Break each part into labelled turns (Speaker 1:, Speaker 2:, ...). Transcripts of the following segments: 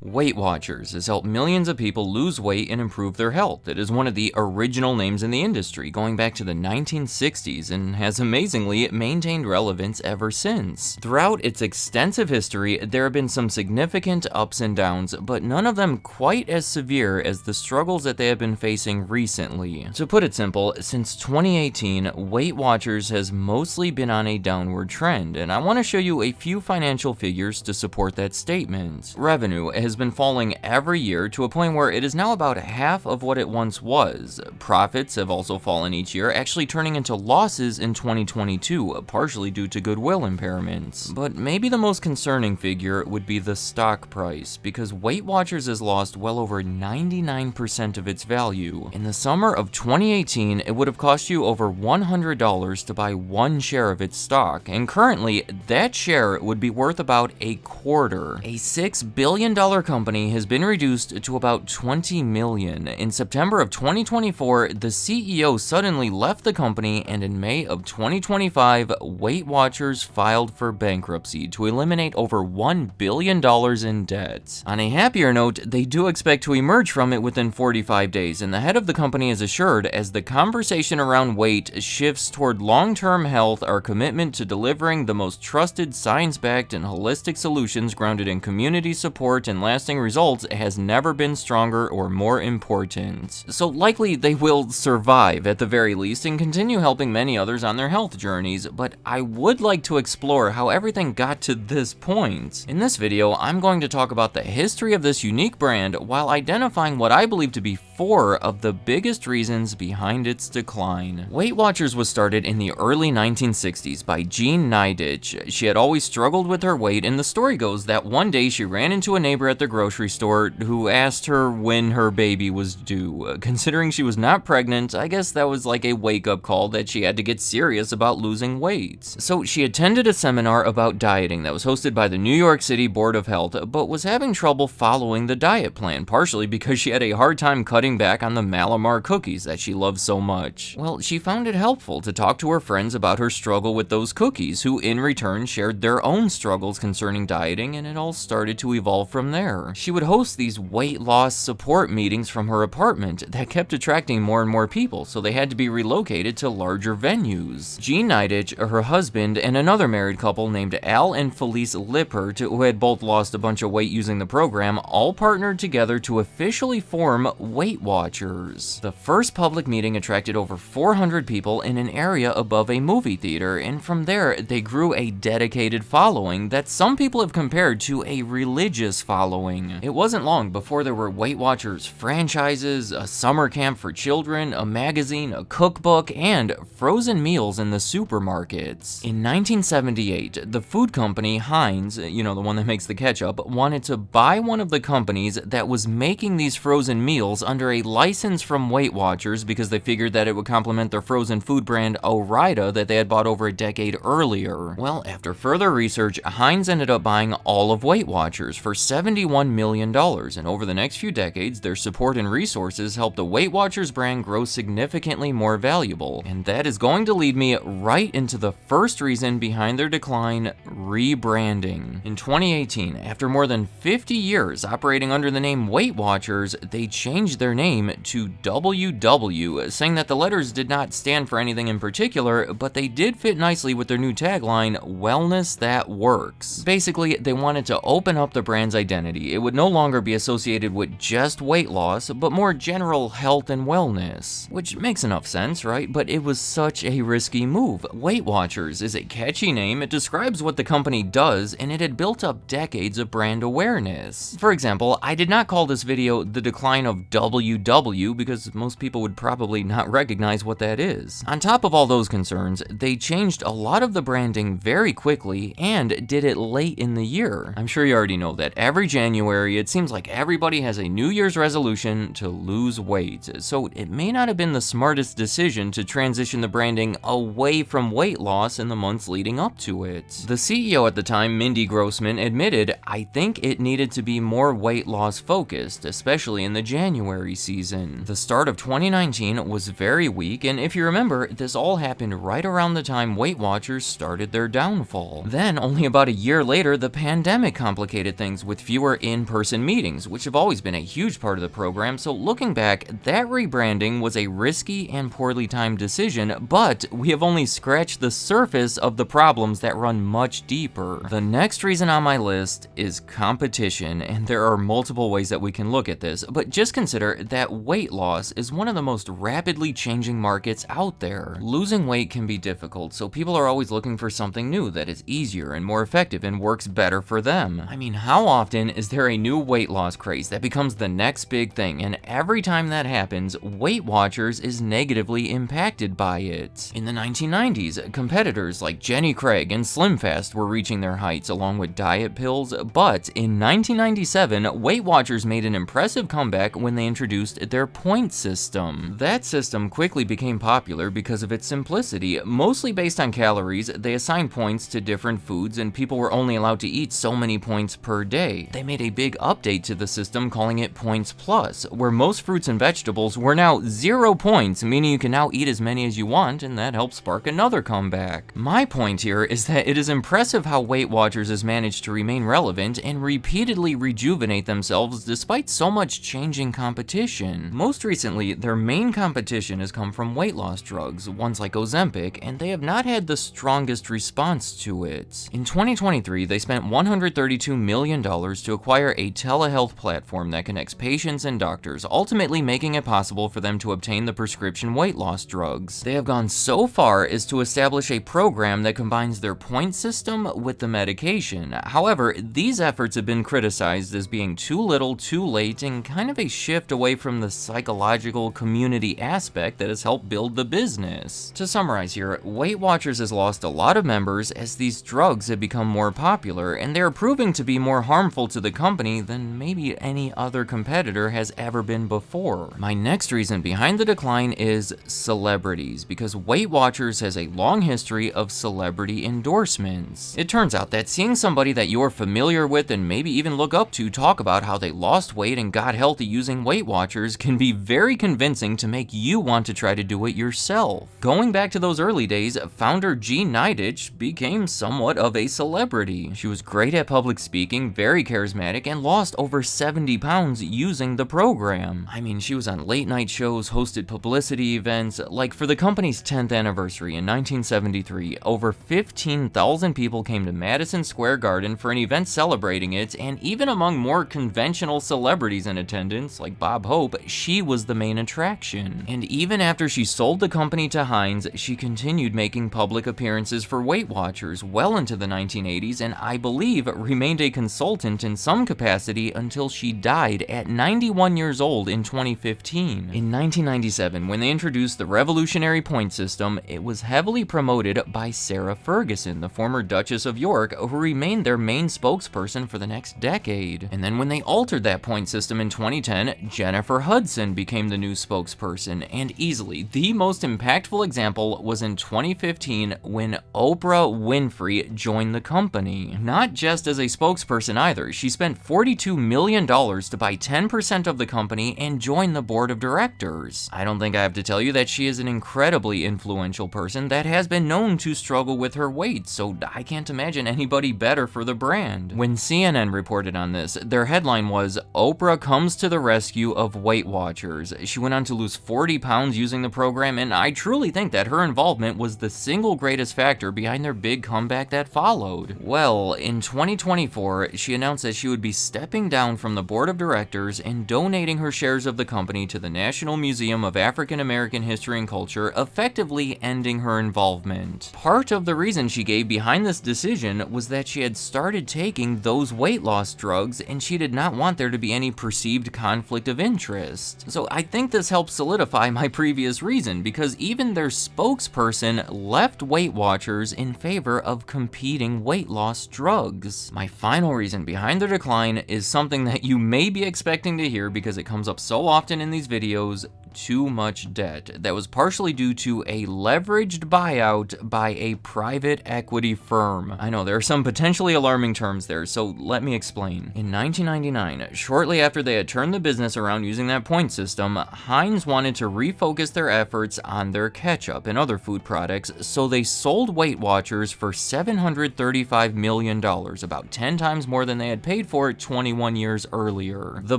Speaker 1: Weight Watchers has helped millions of people lose weight and improve their health. It is one of the original names in the industry, going back to the 1960s, and has amazingly maintained relevance ever since. Throughout its extensive history, there have been some significant ups and downs, but none of them quite as severe as the struggles that they have been facing recently. To put it simple, since 2018, Weight Watchers has mostly been on a downward trend, and I want to show you a few financial figures to support that statement. Revenue has been falling every year to a point where it is now about half of what it once was. Profits have also fallen each year, actually turning into losses in 2022, partially due to goodwill impairments. But maybe the most concerning figure would be the stock price, because Weight Watchers has lost well over 99% of its value. In the summer of 2018, it would have cost you over $100 to buy one share of its stock, and currently, that share would be worth about a quarter. A $6 billion company has been reduced to about $20 million. In September of 2024, the CEO suddenly left the company, and in May of 2025, Weight Watchers filed for bankruptcy to eliminate over $1 billion in debt. On a happier note, they do expect to emerge from it within 45 days, and the head of the company is assured as the conversation around weight shifts toward long-term health, our commitment to delivering the most trusted, science-backed, and holistic solutions grounded in community support and lasting results has never been stronger or more important. So likely they will survive at the very least and continue helping many others on their health journeys, but I would like to explore how everything got to this point. In this video, I'm going to talk about the history of this unique brand while identifying what I believe to be 4 of the biggest reasons behind its decline. Weight Watchers was started in the early 1960s by Jean Niditch. She had always struggled with her weight, and the story goes that one day she ran into a neighbor at the grocery store who asked her when her baby was due. Considering she was not pregnant, I guess that was like a wake-up call that she had to get serious about losing weight. So she attended a seminar about dieting that was hosted by the New York City Board of Health, but was having trouble following the diet plan, partially because she had a hard time cutting back on the Malamar cookies that she loves so much. Well, she found it helpful to talk to her friends about her struggle with those cookies, who in return shared their own struggles concerning dieting, and it all started to evolve from there. She would host these weight loss support meetings from her apartment that kept attracting more and more people, so they had to be relocated to larger venues. Jean Niditch, her husband, and another married couple named Al and Felice Lippert, who had both lost a bunch of weight using the program, all partnered together to officially form Weight Watchers. The first public meeting attracted over 400 people in an area above a movie theater, and from there they grew a dedicated following that some people have compared to a religious following. It wasn't long before there were Weight Watchers franchises, a summer camp for children, a magazine, a cookbook, and frozen meals in the supermarkets. In 1978, the food company Heinz, the one that makes the ketchup, wanted to buy one of the companies that was making these frozen meals under a license from Weight Watchers because they figured that it would complement their frozen food brand Ore-Ida that they had bought over a decade earlier. Well, after further research, Heinz ended up buying all of Weight Watchers for $71 million, and over the next few decades, their support and resources helped the Weight Watchers brand grow significantly more valuable. And that is going to lead me right into the first reason behind their decline: rebranding. In 2018, after more than 50 years operating under the name Weight Watchers, they changed their name to WW, saying that the letters did not stand for anything in particular, but they did fit nicely with their new tagline, "Wellness That Works." Basically, they wanted to open up the brand's identity. It would no longer be associated with just weight loss, but more general health and wellness. Which makes enough sense, right? But it was such a risky move. Weight Watchers is a catchy name, it describes what the company does, and it had built up decades of brand awareness. For example, I did not call this video the decline of WW because most people would probably not recognize what that is. On top of all those concerns, they changed a lot of the branding very quickly and did it late in the year. I'm sure you already know that every January January, it seems like everybody has a New Year's resolution to lose weight, so it may not have been the smartest decision to transition the branding away from weight loss in the months leading up to it. The CEO at the time, Mindy Grossman, admitted, "I think it needed to be more weight loss focused, especially in the January season." The start of 2019 was very weak, and if you remember, this all happened right around the time Weight Watchers started their downfall. Then, only about a year later, the pandemic complicated things with fewer in-person meetings, which have always been a huge part of the program, so looking back, that rebranding was a risky and poorly timed decision, but we have only scratched the surface of the problems that run much deeper. The next reason on my list is competition, and there are multiple ways that we can look at this, but just consider that weight loss is one of the most rapidly changing markets out there. Losing weight can be difficult, so people are always looking for something new that is easier and more effective and works better for them. I mean, how often is there a new weight loss craze that becomes the next big thing, and every time that happens, Weight Watchers is negatively impacted by it. In the 1990s, competitors like Jenny Craig and Slim Fast were reaching their heights along with diet pills, but in 1997, Weight Watchers made an impressive comeback when they introduced their point system. That system quickly became popular because of its simplicity. Mostly based on calories, they assigned points to different foods and people were only allowed to eat so many points per day. They made a big update to the system calling it Points Plus, where most fruits and vegetables were now 0 points, meaning you can now eat as many as you want, and that helped spark another comeback. My point here is that it is impressive how Weight Watchers has managed to remain relevant and repeatedly rejuvenate themselves despite so much changing competition. Most recently, their main competition has come from weight loss drugs, ones like Ozempic, and they have not had the strongest response to it. In 2023, they spent $132 million to acquire a telehealth platform that connects patients and doctors, ultimately making it possible for them to obtain the prescription weight loss drugs. They have gone so far as to establish a program that combines their point system with the medication. However, these efforts have been criticized as being too little, too late, and kind of a shift away from the psychological community aspect that has helped build the business. To summarize here, Weight Watchers has lost a lot of members as these drugs have become more popular, and they are proving to be more harmful to the company than maybe any other competitor has ever been before. My next reason behind the decline is celebrities, because Weight Watchers has a long history of celebrity endorsements. It turns out that seeing somebody that you're familiar with and maybe even look up to talk about how they lost weight and got healthy using Weight Watchers can be very convincing to make you want to try to do it yourself. Going back to those early days, founder Jean Nidetch became somewhat of a celebrity. She was great at public speaking, very charismatic, and lost over 70 pounds using the program. I mean, she was on late night shows, hosted publicity events. Like for the company's 10th anniversary in 1973, over 15,000 people came to Madison Square Garden for an event celebrating it, and even among more conventional celebrities in attendance, like Bob Hope, she was the main attraction. And even after she sold the company to Heinz, she continued making public appearances for Weight Watchers well into the 1980s, and I believe remained a consultant in some capacity until she died at 91 years old in 2015. In 1997, when they introduced the revolutionary point system, it was heavily promoted by Sarah Ferguson, the former Duchess of York, who remained their main spokesperson for the next decade. And then when they altered that point system in 2010, Jennifer Hudson became the new spokesperson, and easily the most impactful example was in 2015 when Oprah Winfrey joined the company. Not just as a spokesperson either, she spent $42 million to buy 10% of the company and join the board of directors. I don't think I have to tell you that she is an incredibly influential person that has been known to struggle with her weight, so I can't imagine anybody better for the brand. When CNN reported on this, their headline was, "Oprah comes to the rescue of Weight Watchers." She went on to lose 40 pounds using the program, and I truly think that her involvement was the single greatest factor behind their big comeback that followed. Well, in 2024, she announced that she would be stepping down from the board of directors and donating her shares of the company to the National Museum of African American History and Culture, effectively ending her involvement. Part of the reason she gave behind this decision was that she had started taking those weight loss drugs and she did not want there to be any perceived conflict of interest. So I think this helps solidify my previous reason, because even their spokesperson left Weight Watchers in favor of competing weight loss drugs. My final reason behind their decline decline is something that you may be expecting to hear because it comes up so often in these videos. Too much debt. That was partially due to a leveraged buyout by a private equity firm. I know there are some potentially alarming terms there, so let me explain. In 1999, shortly after they had turned the business around using that point system, Heinz wanted to refocus their efforts on their ketchup and other food products, so they sold Weight Watchers for $735 million, about 10 times more than they had paid for it 21 years earlier. The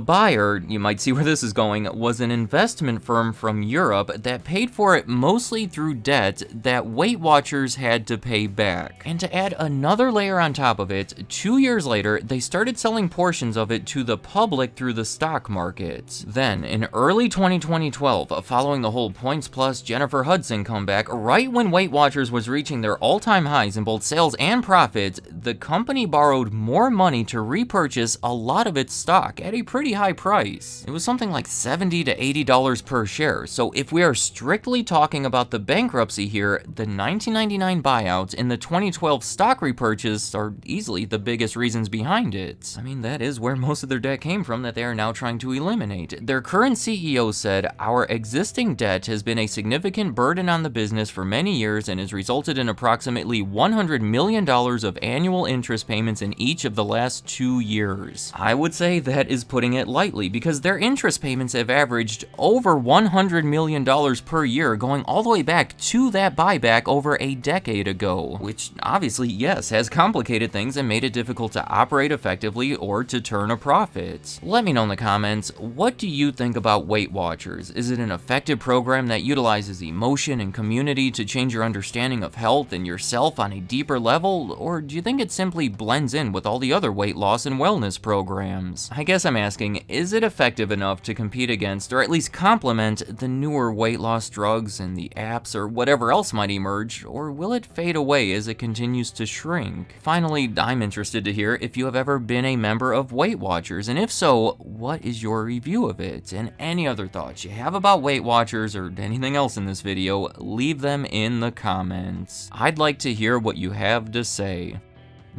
Speaker 1: buyer, you might see where this is going, was an investment firm from Europe that paid for it mostly through debt that Weight Watchers had to pay back. And to add another layer on top of it, 2 years later, they started selling portions of it to the public through the stock market. Then, in early 2012, following the whole Points Plus Jennifer Hudson comeback, right when Weight Watchers was reaching their all-time highs in both sales and profits, the company borrowed more money to repurchase a lot of its stock at a pretty high price. It was something like $70 to $80 per share. So if we are strictly talking about the bankruptcy here, the 1999 buyout and the 2012 stock repurchase are easily the biggest reasons behind it. I mean, that is where most of their debt came from that they are now trying to eliminate. Their current CEO said, "Our existing debt has been a significant burden on the business for many years and has resulted in approximately $100 million of annual interest payments in each of the last 2 years." I would say that is putting it lightly, because their interest payments have averaged over $100 million per year, going all the way back to that buyback over a decade ago, which obviously, yes, has complicated things and made it difficult to operate effectively or to turn a profit. Let me know in the comments, what do you think about Weight Watchers? Is it an effective program that utilizes emotion and community to change your understanding of health and yourself on a deeper level, or do you think it simply blends in with all the other weight loss and wellness programs? I guess I'm asking, is it effective enough to compete against, or at least complement, the newer weight loss drugs and the apps or whatever else might emerge, or will it fade away as it continues to shrink? Finally, I'm interested to hear if you have ever been a member of Weight Watchers, and if so, what is your review of it? And any other thoughts you have about Weight Watchers or anything else in this video, leave them in the comments. I'd like to hear what you have to say.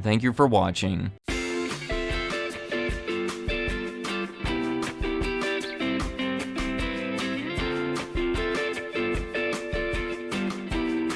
Speaker 1: Thank you for watching.